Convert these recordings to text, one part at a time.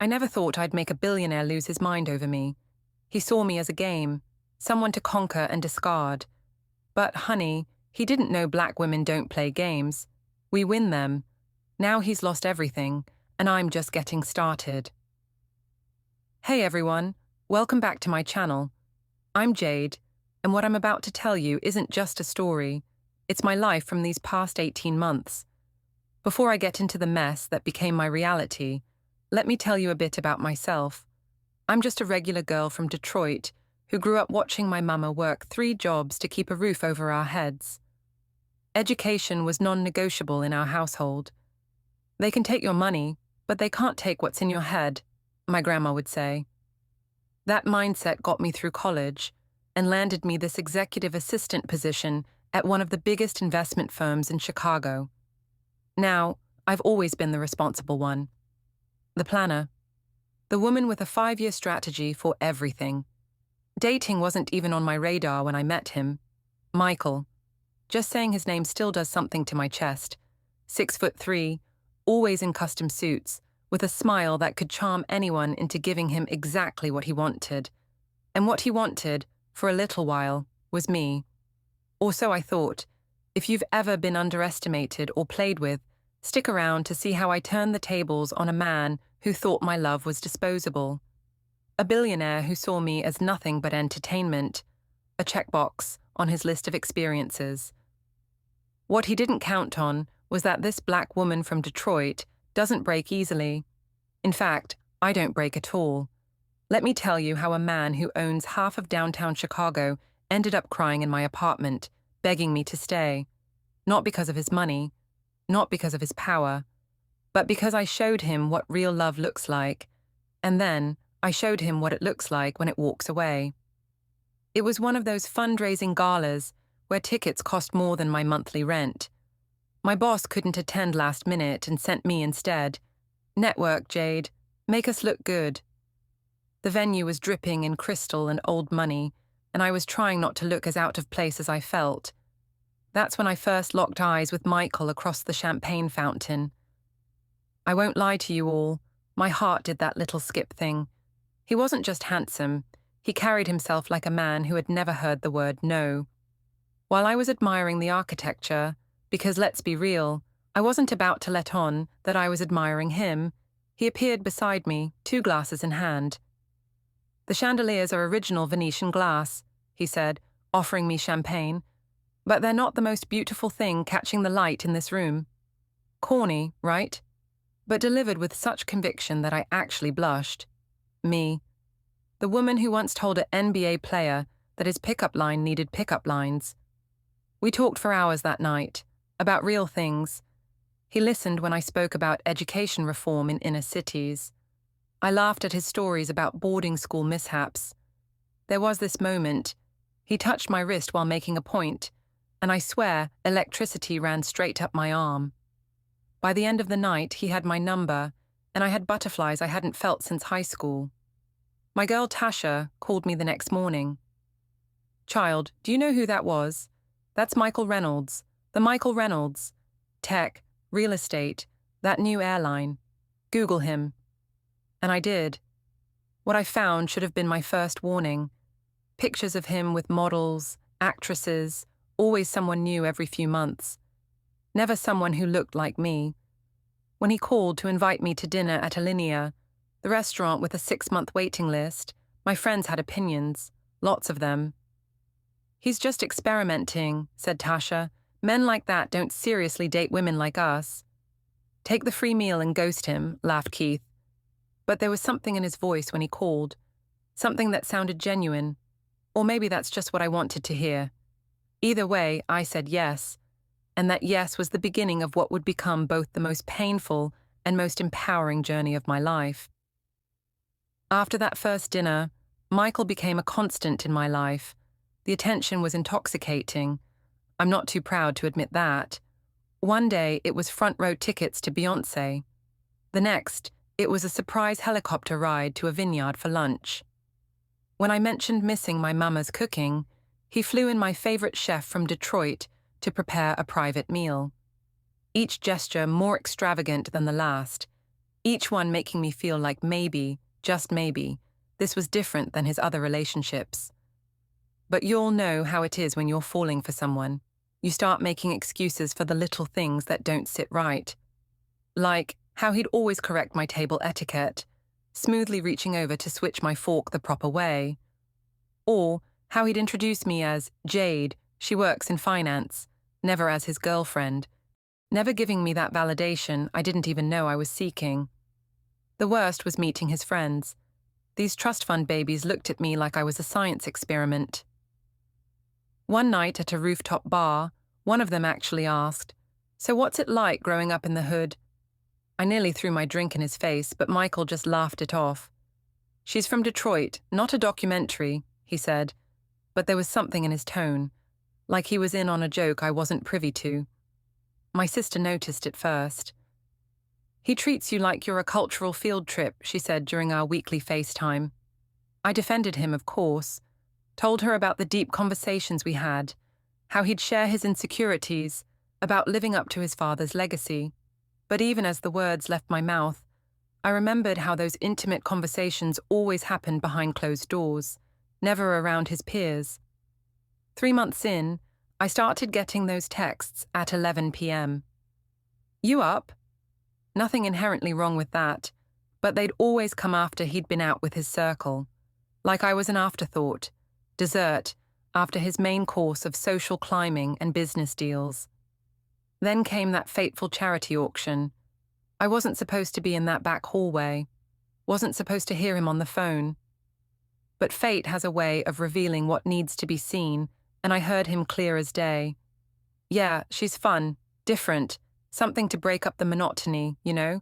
I never thought I'd make a billionaire lose his mind over me. He saw me as a game, someone to conquer and discard. But, honey, he didn't know black women don't play games. We win them. Now he's lost everything, and I'm just getting started. Hey everyone, welcome back to my channel. I'm Jade, and what I'm about to tell you isn't just a story. It's my life from these past 18 months. Before I get into the mess that became my reality, let me tell you a bit about myself. I'm just a regular girl from Detroit who grew up watching my mama work 3 jobs to keep a roof over our heads. Education was non-negotiable in our household. They can take your money, but they can't take what's in your head, my grandma would say. That mindset got me through college and landed me this executive assistant position at one of the biggest investment firms in Chicago. Now, I've always been the responsible one. The planner. The woman with a 5-year strategy for everything. Dating wasn't even on my radar when I met him. Michael. Just saying his name still does something to my chest. 6'3", always in custom suits, with a smile that could charm anyone into giving him exactly what he wanted. And what he wanted, for a little while, was me. Or so I thought. If you've ever been underestimated or played with, stick around to see how I turned the tables on a man who thought my love was disposable. A billionaire who saw me as nothing but entertainment, a checkbox on his list of experiences. What he didn't count on was that this black woman from Detroit doesn't break easily. In fact, I don't break at all. Let me tell you how a man who owns half of downtown Chicago ended up crying in my apartment, begging me to stay. Not because of his money, not because of his power, but because I showed him what real love looks like, and then I showed him what it looks like when it walks away. It was one of those fundraising galas where tickets cost more than my monthly rent. My boss couldn't attend last minute and sent me instead. Network, Jade. Make us look good. The venue was dripping in crystal and old money, and I was trying not to look as out of place as I felt. That's when I first locked eyes with Michael across the champagne fountain. I won't lie to you all, my heart did that little skip thing. He wasn't just handsome, he carried himself like a man who had never heard the word no. While I was admiring the architecture, because let's be real, I wasn't about to let on that I was admiring him, he appeared beside me, 2 glasses in hand. The chandeliers are original Venetian glass, he said, offering me champagne. But they're not the most beautiful thing catching the light in this room. Corny, right? But delivered with such conviction that I actually blushed. Me. The woman who once told an NBA player that his pickup line needed pickup lines. We talked for hours that night, about real things. He listened when I spoke about education reform in inner cities. I laughed at his stories about boarding school mishaps. There was this moment. He touched my wrist while making a point, and I swear electricity ran straight up my arm. By the end of the night, he had my number, and I had butterflies I hadn't felt since high school. My girl Tasha called me the next morning. "Child, do you know who that was? That's Michael Reynolds. The Michael Reynolds. Tech, real estate, that new airline. Google him." And I did. What I found should have been my first warning. Pictures of him with models, actresses, always someone new every few months. Never someone who looked like me. When he called to invite me to dinner at Alinea, the restaurant with a 6-month waiting list, my friends had opinions, lots of them. "He's just experimenting," said Tasha. "Men like that don't seriously date women like us." "Take the free meal and ghost him," laughed Keith. But there was something in his voice when he called, something that sounded genuine, or maybe that's just what I wanted to hear. Either way, I said yes, and that yes was the beginning of what would become both the most painful and most empowering journey of my life. After that first dinner, Michael became a constant in my life. The attention was intoxicating. I'm not too proud to admit that. One day, it was front row tickets to Beyoncé. The next, it was a surprise helicopter ride to a vineyard for lunch. When I mentioned missing my mama's cooking, he flew in my favorite chef from Detroit to prepare a private meal. Each gesture more extravagant than the last. each one making me feel like maybe, just maybe, this was different than his other relationships. But you'll know how it is when you're falling for someone. You start making excuses for the little things that don't sit right. Like how he'd always correct my table etiquette, smoothly reaching over to switch my fork the proper way. Or how he'd introduce me as Jade, she works in finance, never as his girlfriend, never giving me that validation I didn't even know I was seeking. The worst was meeting his friends. These trust fund babies looked at me like I was a science experiment. One night at a rooftop bar, one of them actually asked, "So what's it like growing up in the hood?" I nearly threw my drink in his face, but Michael just laughed it off. "She's from Detroit, not a documentary," he said, but there was something in his tone, like he was in on a joke I wasn't privy to. My sister noticed it first. "He treats you like you're a cultural field trip," she said during our weekly FaceTime. I defended him, of course, told her about the deep conversations we had, how he'd share his insecurities, about living up to his father's legacy. But even as the words left my mouth, I remembered how those intimate conversations always happened behind closed doors, never around his peers. 3 months in, I started getting those texts at 11 p.m. "You up?" Nothing inherently wrong with that, but they'd always come after he'd been out with his circle, like I was an afterthought, dessert, after his main course of social climbing and business deals. Then came that fateful charity auction. I wasn't supposed to be in that back hallway, wasn't supposed to hear him on the phone. But fate has a way of revealing what needs to be seen, and I heard him clear as day. "Yeah, she's fun, different, something to break up the monotony, you know,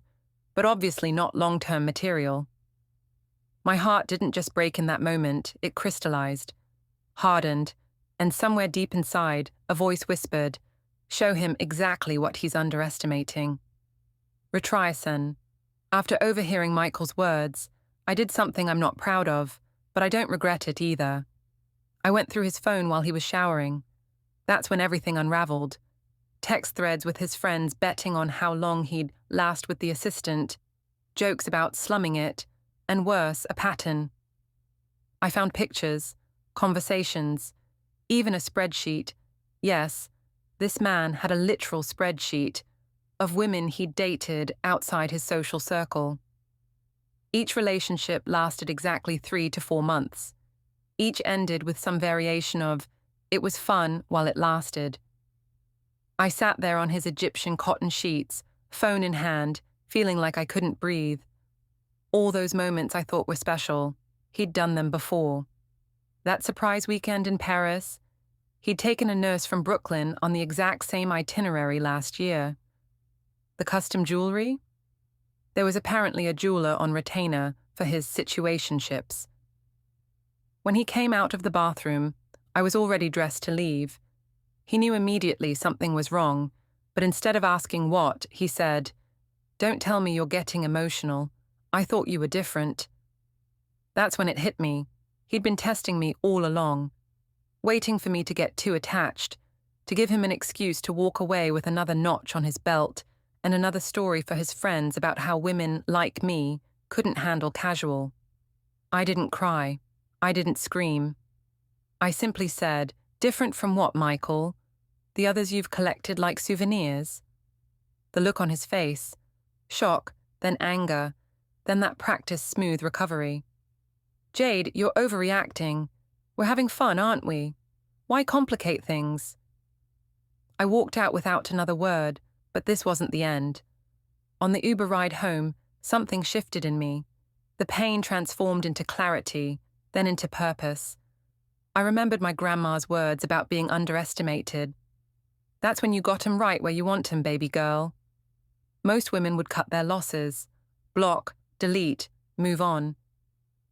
but obviously not long-term material." My heart didn't just break in that moment, it crystallized, hardened, and somewhere deep inside, a voice whispered, "Show him exactly what he's underestimating." Retry, son. After overhearing Michael's words, I did something I'm not proud of, but I don't regret it either. I went through his phone while he was showering. That's when everything unraveled. Text threads with his friends betting on how long he'd last with the assistant, jokes about slumming it, and worse, a pattern. I found pictures, conversations, even a spreadsheet. Yes, this man had a literal spreadsheet of women he'd dated outside his social circle. Each relationship lasted exactly 3 to 4 months. Each ended with some variation of, "It was fun while it lasted." I sat there on his Egyptian cotton sheets, phone in hand, feeling like I couldn't breathe. All those moments I thought were special, he'd done them before. That surprise weekend in Paris, he'd taken a nurse from Brooklyn on the exact same itinerary last year. The custom jewelry? There was apparently a jeweler on retainer for his situationships. When he came out of the bathroom, I was already dressed to leave. He knew immediately something was wrong, but instead of asking what, he said, "Don't tell me you're getting emotional. I thought you were different." That's when it hit me. He'd been testing me all along, waiting for me to get too attached, to give him an excuse to walk away with another notch on his belt and another story for his friends about how women like me couldn't handle casual. I didn't cry. I didn't scream. I simply said, "Different from what, Michael? The others you've collected like souvenirs?" The look on his face, shock, then anger, then that practiced smooth recovery. "Jade, you're overreacting. We're having fun, aren't we? Why complicate things?" I walked out without another word, but this wasn't the end. On the Uber ride home, something shifted in me. The pain transformed into clarity, then into purpose. I remembered my grandma's words about being underestimated. That's when you got 'em right where you want 'em, baby girl. Most women would cut their losses, block, delete, move on.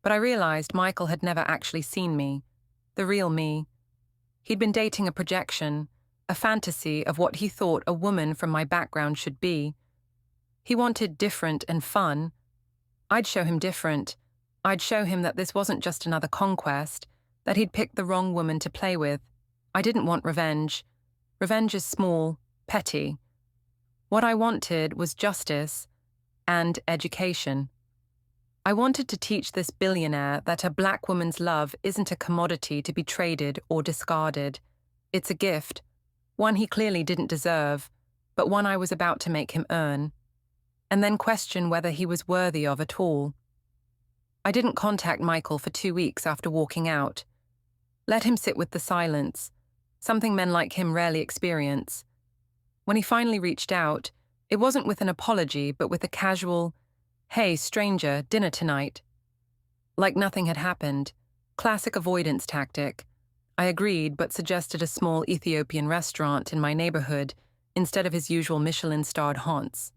But I realized Michael had never actually seen me, the real me. He'd been dating a projection, a fantasy of what he thought a woman from my background should be. He wanted different and fun. I'd show him different. I'd show him that this wasn't just another conquest, that he'd picked the wrong woman to play with. I didn't want revenge. Revenge is small, petty. What I wanted was justice. and education. I wanted to teach this billionaire that a black woman's love isn't a commodity to be traded or discarded. It's a gift, one he clearly didn't deserve, but one I was about to make him earn, and then question whether he was worthy of at all. I didn't contact Michael for 2 weeks after walking out. Let him sit with the silence, something men like him rarely experience. When he finally reached out, it wasn't with an apology, but with a casual, "Hey, stranger, dinner tonight." Like nothing had happened. Classic avoidance tactic. I agreed, but suggested a small Ethiopian restaurant in my neighborhood instead of his usual Michelin-starred haunts.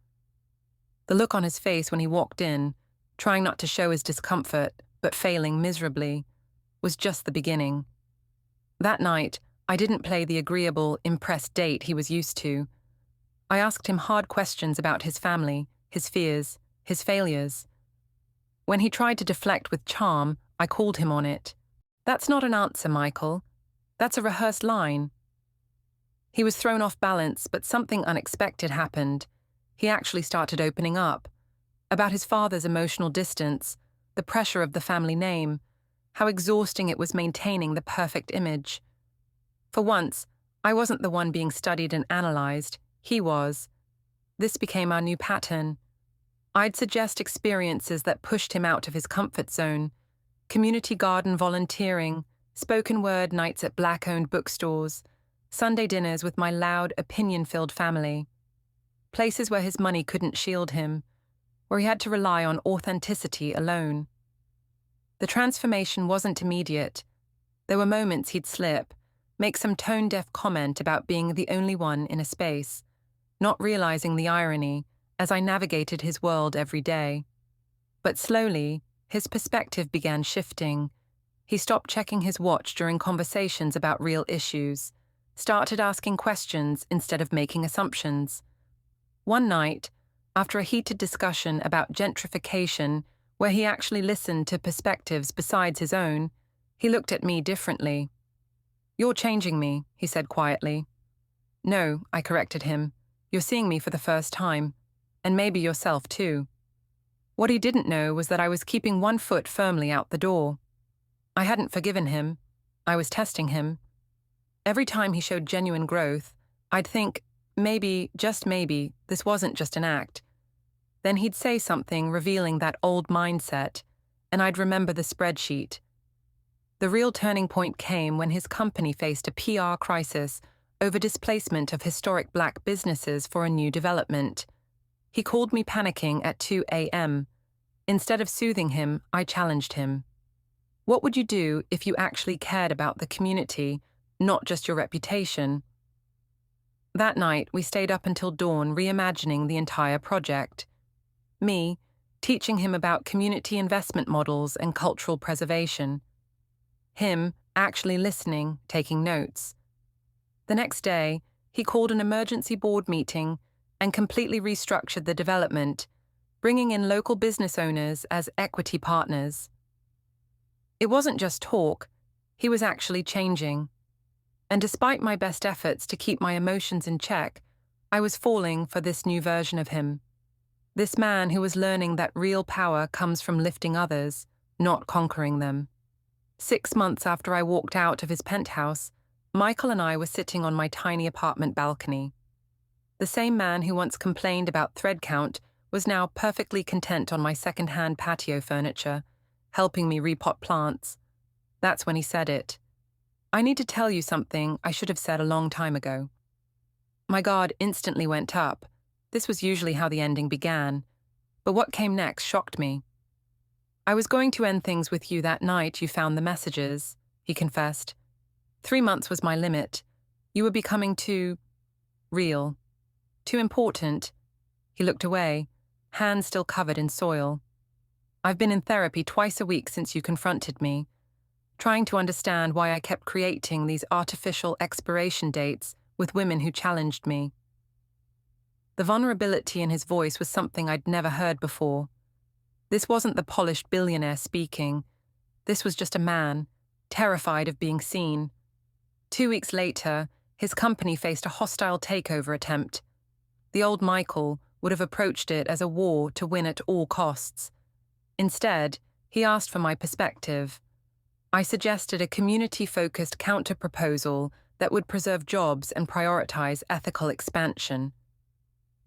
The look on his face when he walked in, trying not to show his discomfort, but failing miserably, was just the beginning. That night, I didn't play the agreeable, impressed date he was used to. I asked him hard questions about his family, his fears, his failures. When he tried to deflect with charm, I called him on it. "That's not an answer, Michael. That's a rehearsed line." He was thrown off balance, but something unexpected happened. He actually started opening up. About his father's emotional distance, the pressure of the family name, how exhausting it was maintaining the perfect image. For once, I wasn't the one being studied and analyzed. He was. This became our new pattern. I'd suggest experiences that pushed him out of his comfort zone: community garden volunteering, spoken word nights at black-owned bookstores, Sunday dinners with my loud, opinion-filled family. Places where his money couldn't shield him, where he had to rely on authenticity alone. The transformation wasn't immediate. There were moments he'd slip, make some tone-deaf comment about being the only one in a space, not realizing the irony as I navigated his world every day. But slowly, his perspective began shifting. He stopped checking his watch during conversations about real issues, started asking questions instead of making assumptions. One night, after a heated discussion about gentrification, where he actually listened to perspectives besides his own, he looked at me differently. "You're changing me," he said quietly. "No," I corrected him. "You're seeing me for the first time. And maybe yourself too." What he didn't know was that I was keeping one foot firmly out the door. I hadn't forgiven him. I was testing him. Every time he showed genuine growth, I'd think, maybe, just maybe, this wasn't just an act. Then he'd say something revealing that old mindset, and I'd remember the spreadsheet. The real turning point came when his company faced a PR crisis over displacement of historic black businesses for a new development. He called me panicking at 2 a.m. Instead of soothing him, I challenged him. "What would you do if you actually cared about the community, not just your reputation?" That night, we stayed up until dawn reimagining the entire project. Me, teaching him about community investment models and cultural preservation. Him, actually listening, taking notes. The next day, he called an emergency board meeting and completely restructured the development, bringing in local business owners as equity partners. It wasn't just talk, he was actually changing. And despite my best efforts to keep my emotions in check, I was falling for this new version of him. This man who was learning that real power comes from lifting others, not conquering them. 6 months after I walked out of his penthouse, Michael and I were sitting on my tiny apartment balcony. The same man who once complained about thread count was now perfectly content on my second-hand patio furniture, helping me repot plants. That's when he said it. "I need to tell you something I should have said a long time ago." My guard instantly went up. This was usually how the ending began. But what came next shocked me. "I was going to end things with you that night you found the messages," he confessed. 3 months was my limit. You were becoming too real. Too important. He looked away, hands still covered in soil. "I've been in therapy twice a week since you confronted me, trying to understand why I kept creating these artificial expiration dates with women who challenged me." The vulnerability in his voice was something I'd never heard before. This wasn't the polished billionaire speaking. This was just a man, terrified of being seen. 2 weeks later, his company faced a hostile takeover attempt. The old Michael, would have approached it as a war to win at all costs. Instead, he asked for my perspective. I suggested a community-focused counter-proposal that would preserve jobs and prioritize ethical expansion.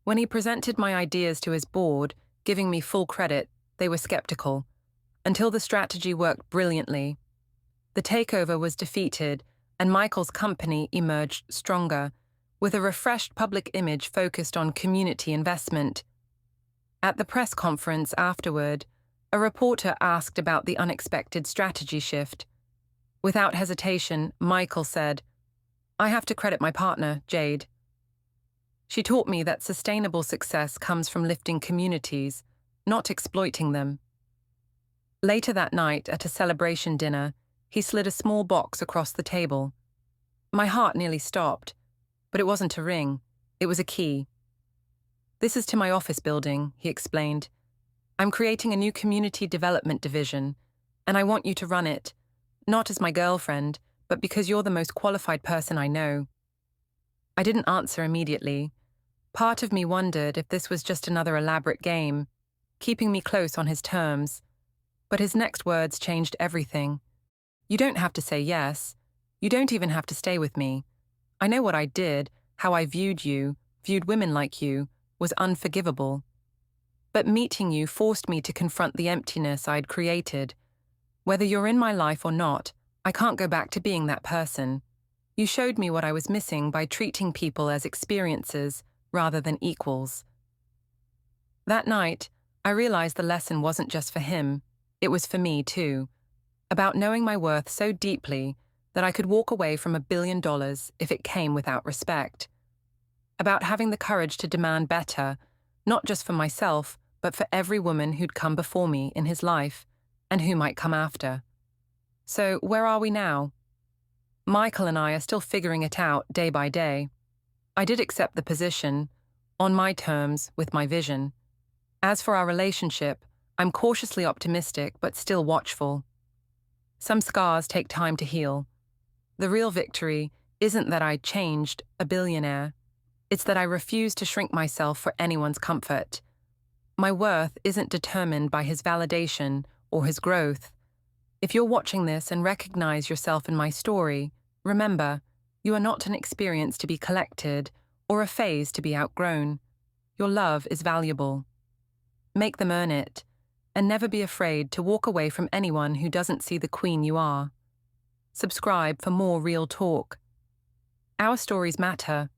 When he presented my ideas to his board, giving me full credit, they were skeptical, until the strategy worked brilliantly. The takeover was defeated, and Michael's company emerged stronger, with a refreshed public image focused on community investment. At the press conference afterward, a reporter asked about the unexpected strategy shift. Without hesitation, Michael said, "I have to credit my partner, Jade. She taught me that sustainable success comes from lifting communities, not exploiting them." Later that night, at a celebration dinner, he slid a small box across the table. My heart nearly stopped, but it wasn't a ring, it was a key. "This is to my office building," he explained. "I'm creating a new community development division, and I want you to run it, not as my girlfriend, but because you're the most qualified person I know." I didn't answer immediately. Part of me wondered if this was just another elaborate game, keeping me close on his terms. But his next words changed everything. "You don't have to say yes. You don't even have to stay with me. I know what I did, how I viewed you, viewed women like you, was unforgivable. But meeting you forced me to confront the emptiness I'd created. Whether you're in my life or not, I can't go back to being that person. You showed me what I was missing by treating people as experiences rather than equals." That night, I realized the lesson wasn't just for him, it was for me too, about knowing my worth so deeply that I could walk away from $1 billion if it came without respect. About having the courage to demand better, not just for myself, but for every woman who'd come before me in his life, and who might come after. So, where are we now? Michael and I are still figuring it out day by day. I did accept the position, on my terms, with my vision. As for our relationship, I'm cautiously optimistic but still watchful. Some scars take time to heal. The real victory isn't that I changed a billionaire. It's that I refuse to shrink myself for anyone's comfort. My worth isn't determined by his validation or his growth. If you're watching this and recognize yourself in my story, remember, you are not an experience to be collected or a phase to be outgrown. Your love is valuable. Make them earn it, and never be afraid to walk away from anyone who doesn't see the queen you are. Subscribe for more real talk. Our stories matter,